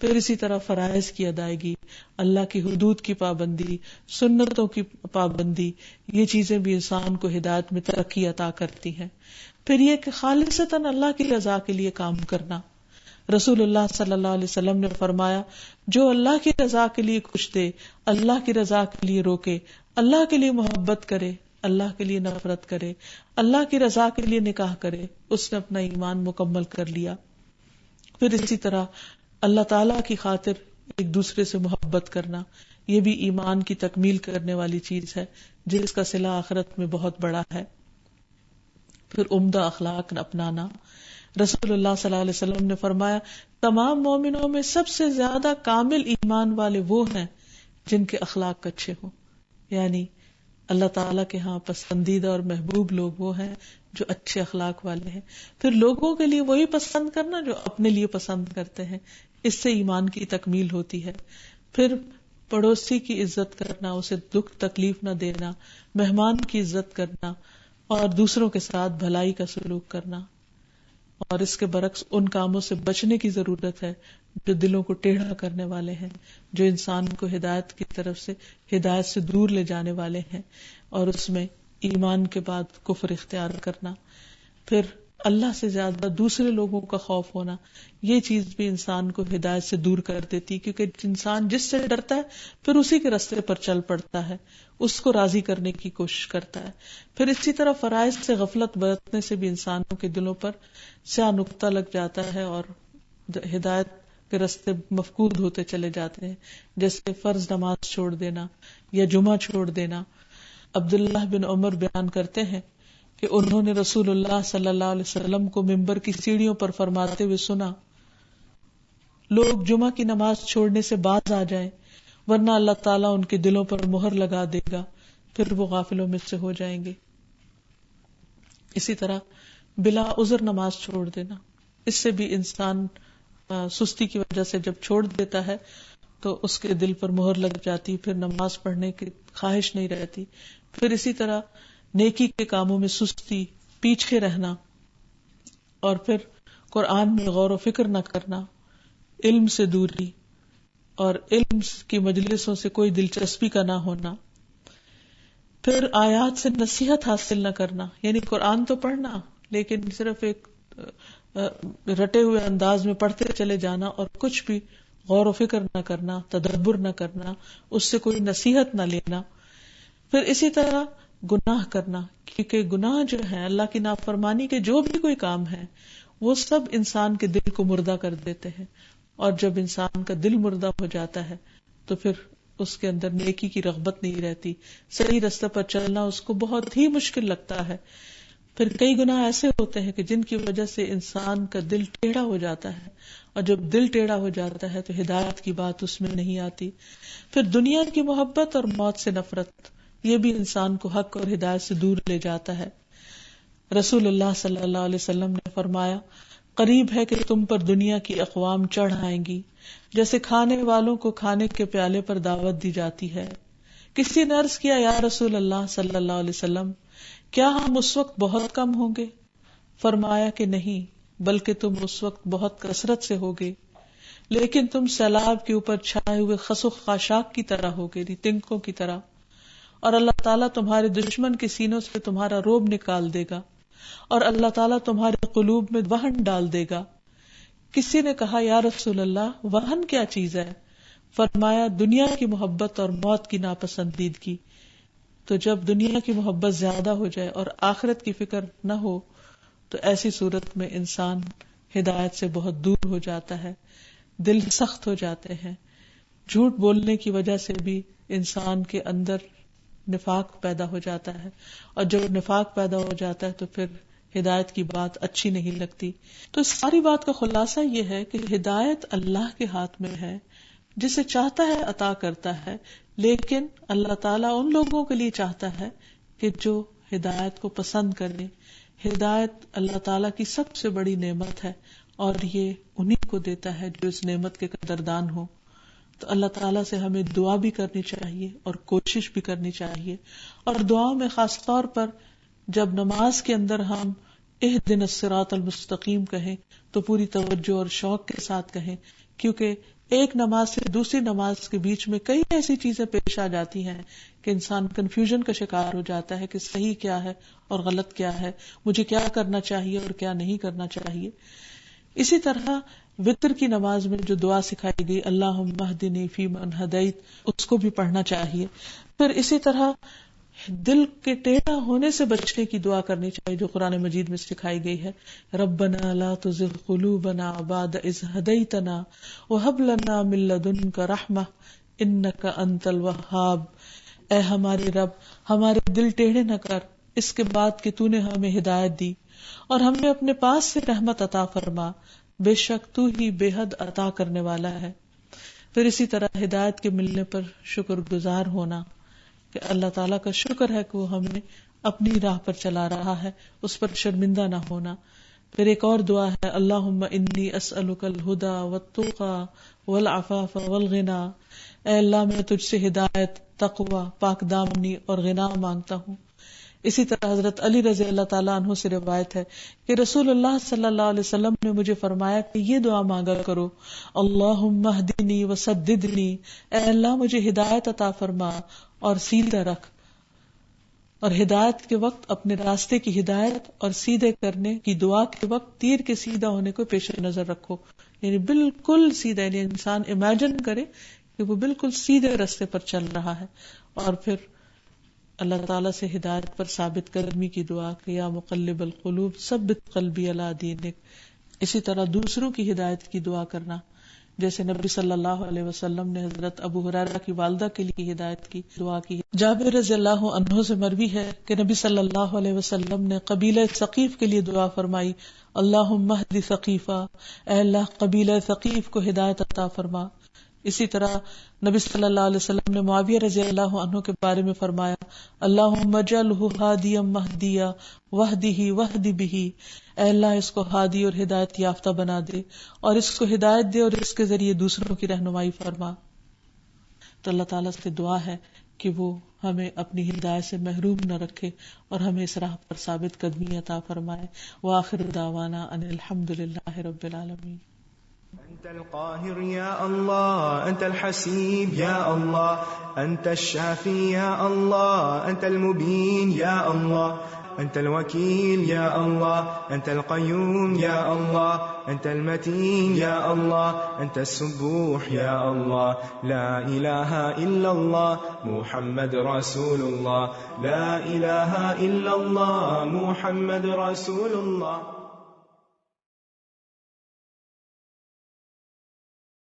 S3: پھر اسی طرح فرائض کی ادائیگی، اللہ کی حدود کی پابندی، سنتوں کی پابندی، یہ چیزیں بھی انسان کو ہدایت میں ترقی عطا کرتی ہیں. پھر یہ کہ خالصتاً اللہ کی رضا کے لیے کام کرنا. رسول اللہ صلی اللہ علیہ وسلم نے فرمایا جو اللہ کی رضا کے لیے کچھ دے، اللہ کی رضا کے لیے روکے، اللہ کے لیے محبت کرے، اللہ کے لیے نفرت کرے، اللہ کی رضا کے لیے نکاح کرے، اس نے اپنا ایمان مکمل کر لیا. پھر اسی طرح اللہ تعالیٰ کی خاطر ایک دوسرے سے محبت کرنا، یہ بھی ایمان کی تکمیل کرنے والی چیز ہے جس کا صلہ آخرت میں بہت بڑا ہے. پھر عمدہ اخلاق اپنانا. رسول اللہ صلی اللہ علیہ وسلم نے فرمایا تمام مومنوں میں سب سے زیادہ کامل ایمان والے وہ ہیں جن کے اخلاق اچھے ہوں، یعنی اللہ تعالیٰ کے ہاں پسندیدہ اور محبوب لوگ وہ ہیں جو اچھے اخلاق والے ہیں. پھر لوگوں کے لیے وہی پسند کرنا جو اپنے لیے پسند کرتے ہیں، اس سے ایمان کی تکمیل ہوتی ہے. پھر پڑوسی کی عزت کرنا، اسے دکھ تکلیف نہ دینا، مہمان کی عزت کرنا اور دوسروں کے ساتھ بھلائی کا سلوک کرنا. اور اس کے برعکس ان کاموں سے بچنے کی ضرورت ہے جو دلوں کو ٹیڑھا کرنے والے ہیں، جو انسان کو ہدایت کی طرف سے ہدایت سے دور لے جانے والے ہیں، اور اس میں ایمان کے بعد کفر اختیار کرنا. پھر اللہ سے زیادہ دوسرے لوگوں کا خوف ہونا، یہ چیز بھی انسان کو ہدایت سے دور کر دیتی، کیونکہ انسان جس سے ڈرتا ہے پھر اسی کے راستے پر چل پڑتا ہے، اس کو راضی کرنے کی کوشش کرتا ہے. پھر اسی طرح فرائض سے غفلت برتنے سے بھی انسانوں کے دلوں پر سیاہ نقطہ لگ جاتا ہے اور ہدایت کے راستے مفقود ہوتے چلے جاتے ہیں، جیسے فرض نماز چھوڑ دینا یا جمعہ چھوڑ دینا. عبداللہ بن عمر بیان کرتے ہیں کہ انہوں نے رسول اللہ صلی اللہ علیہ وسلم کو ممبر کی سیڑھیوں پر فرماتے ہوئے سنا لوگ جمعہ کی نماز چھوڑنے سے باز آ جائیں ورنہ اللہ تعالیٰ ان کے دلوں پر مہر لگا دے گا، پھر وہ غافلوں میں سے ہو جائیں گے. اسی طرح بلا عذر نماز چھوڑ دینا، اس سے بھی انسان سستی کی وجہ سے جب چھوڑ دیتا ہے تو اس کے دل پر مہر لگ جاتی، پھر نماز پڑھنے کی خواہش نہیں رہتی. پھر اسی طرح نیکی کے کاموں میں سستی، پیچھے رہنا، اور پھر قرآن میں غور و فکر نہ کرنا، علم سے دوری اور علم کی مجلسوں سے کوئی دلچسپی کا نہ ہونا. پھر آیات سے نصیحت حاصل نہ کرنا، یعنی قرآن تو پڑھنا لیکن صرف ایک رٹے ہوئے انداز میں پڑھتے چلے جانا اور کچھ بھی غور و فکر نہ کرنا، تدبر نہ کرنا، اس سے کوئی نصیحت نہ لینا. پھر اسی طرح گناہ کرنا، کیونکہ گناہ جو ہے اللہ کی نافرمانی کے جو بھی کوئی کام ہے وہ سب انسان کے دل کو مردہ کر دیتے ہیں، اور جب انسان کا دل مردہ ہو جاتا ہے تو پھر اس کے اندر نیکی کی رغبت نہیں رہتی، صحیح راستے پر چلنا اس کو بہت ہی مشکل لگتا ہے. پھر کئی گناہ ایسے ہوتے ہیں کہ جن کی وجہ سے انسان کا دل ٹیڑھا ہو جاتا ہے، اور جب دل ٹیڑھا ہو جاتا ہے تو ہدایت کی بات اس میں نہیں آتی. پھر دنیا کی محبت اور موت سے نفرت، یہ بھی انسان کو حق اور ہدایت سے دور لے جاتا ہے۔ رسول اللہ صلی اللہ علیہ وسلم نے فرمایا، قریب ہے کہ تم پر دنیا کی اقوام چڑھ آئیں گی جیسے کھانے والوں کو کھانے کے پیالے پر دعوت دی جاتی ہے۔ کسی نے عرض کیا، یا رسول اللہ صلی اللہ علیہ وسلم، کیا ہم اس وقت بہت کم ہوں گے؟ فرمایا کہ نہیں، بلکہ تم اس وقت بہت کثرت سے ہوگے، لیکن تم سیلاب کے اوپر چھائے ہوئے خس و خاشاک کی طرح ہوگے، تنکوں کی طرح، اور اللہ تعالیٰ تمہارے دشمن کے سینوں سے تمہارا روب نکال دے گا، اور اللہ تعالیٰ تمہارے قلوب میں وہن ڈال دے گا۔ کسی نے کہا، یا رسول اللہ، وہن کیا چیز ہے؟ فرمایا، دنیا کی محبت اور موت کی ناپسندیدگی۔ تو جب دنیا کی محبت زیادہ ہو جائے اور آخرت کی فکر نہ ہو تو ایسی صورت میں انسان ہدایت سے بہت دور ہو جاتا ہے، دل سخت ہو جاتے ہیں۔ جھوٹ بولنے کی وجہ سے بھی انسان کے اندر نفاق پیدا ہو جاتا ہے، اور جب نفاق پیدا ہو جاتا ہے تو پھر ہدایت کی بات اچھی نہیں لگتی۔ تو اس ساری بات کا خلاصہ یہ ہے کہ ہدایت اللہ کے ہاتھ میں ہے، جسے چاہتا ہے عطا کرتا ہے، لیکن اللہ تعالیٰ ان لوگوں کے لیے چاہتا ہے کہ جو ہدایت کو پسند کریں۔ ہدایت اللہ تعالیٰ کی سب سے بڑی نعمت ہے، اور یہ انہیں کو دیتا ہے جو اس نعمت کے قدردان ہو۔ تو اللہ تعالیٰ سے ہمیں دعا بھی کرنی چاہیے اور کوشش بھی کرنی چاہیے، اور دعا میں خاص طور پر جب نماز کے اندر ہم اہدنا الصراط المستقیم کہیں تو پوری توجہ اور شوق کے ساتھ کہیں، کیونکہ ایک نماز سے دوسری نماز کے بیچ میں کئی ایسی چیزیں پیش آ جاتی ہیں کہ انسان کنفیوژن کا شکار ہو جاتا ہے کہ صحیح کیا ہے اور غلط کیا ہے، مجھے کیا کرنا چاہیے اور کیا نہیں کرنا چاہیے۔ اسی طرح وتر کی نماز میں جو دعا سکھائی گئی، اللہم اہدنی فیمن ہدیت، اس کو بھی پڑھنا چاہیے۔ پھر اسی طرح دل کے ٹیڑھا ہونے سے بچنے کی دعا کرنی چاہیے جو قرآن مجید میں سکھائی گئی ہے، ربنا لا تزغ قلوبنا بعد اذ ہدیتنا وہب لنا من لدنک رحمہ انک انت الوہاب۔ اے ہمارے رب، ہمارے دل ٹیڑھے نہ کر اس کے بعد کہ تو نے ہمیں ہدایت دی، اور ہمیں اپنے پاس سے رحمت عطا فرما، بے شک تو ہی بے حد عطا کرنے والا ہے۔ پھر اسی طرح ہدایت کے ملنے پر شکر گزار ہونا، کہ اللہ تعالیٰ کا شکر ہے کہ وہ ہمیں اپنی راہ پر چلا رہا ہے، اس پر شرمندہ نہ ہونا۔ پھر ایک اور دعا ہے، اللہم انی اسألک الہدی والتقی والعفاف والغنی، اے اللہ میں تجھ سے ہدایت، تقوی، پاک دامنی اور غنا مانگتا ہوں۔ اسی طرح حضرت علی رضی اللہ تعالیٰ عنہ سے روایت ہے کہ رسول اللہ صلی اللہ علیہ وسلم نے مجھے فرمایا کہ یہ دعا مانگا کرو، اللہم اہدنی وسددنی، اے اللہ مجھے ہدایت عطا فرما اور سیدھا رکھ۔ اور ہدایت کے وقت اپنے راستے کی ہدایت اور سیدھے کرنے کی دعا کے وقت تیر کے سیدھا ہونے کو پیش نظر رکھو، یعنی بالکل سیدھا، یعنی انسان امیجن کرے کہ وہ بالکل سیدھے راستے پر چل رہا ہے۔ اور پھر اللہ تعالیٰ سے ہدایت پر ثابت قدمی کی دعا کہ یا مقلب القلوب ثبت قلبی علی دینک۔ اسی طرح دوسروں کی ہدایت کی دعا کرنا، جیسے نبی صلی اللہ علیہ وسلم نے حضرت ابو ہریرہ کی والدہ کے لیے ہدایت کی دعا کی۔ جابر رضی اللہ عنہ سے مروی ہے کہ نبی صلی اللہ علیہ وسلم نے قبیلہ ثقیف کے لیے دعا فرمائی، اللہم اہد ثقیفہ، اے اللہ قبیلہ ثقیف کو ہدایت عطا فرما۔ اسی طرح نبی صلی اللہ علیہ وسلم نے معاویہ رضی اللہ عنہ کے بارے میں فرمایا، اللہم اجعلہ ہادیا مہدیا واہدہ واہد بہ، اے اللہ اس کو ہادی اور ہدایت یافتہ بنا دے اور اس کو ہدایت دے اور اس کے ذریعے دوسروں کی رہنمائی فرما۔ تو اللہ تعالیٰ سے دعا ہے کہ وہ ہمیں اپنی ہدایت سے محروم نہ رکھے اور ہمیں اس راہ پر ثابت قدمی عطا فرمائے۔ وآخر دعوانا ان الحمد للہ رب العالمین۔
S1: أنت القاهر يا الله، أنت الحسيب يا الله، أنت الشافي يا الله، أنت المبين يا الله، أنت الوكيل يا الله، أنت القيوم يا الله، أنت المتين يا الله، أنت السبوح يا الله، لا إله إلا الله محمد رسول الله، لا إله إلا الله محمد رسول الله۔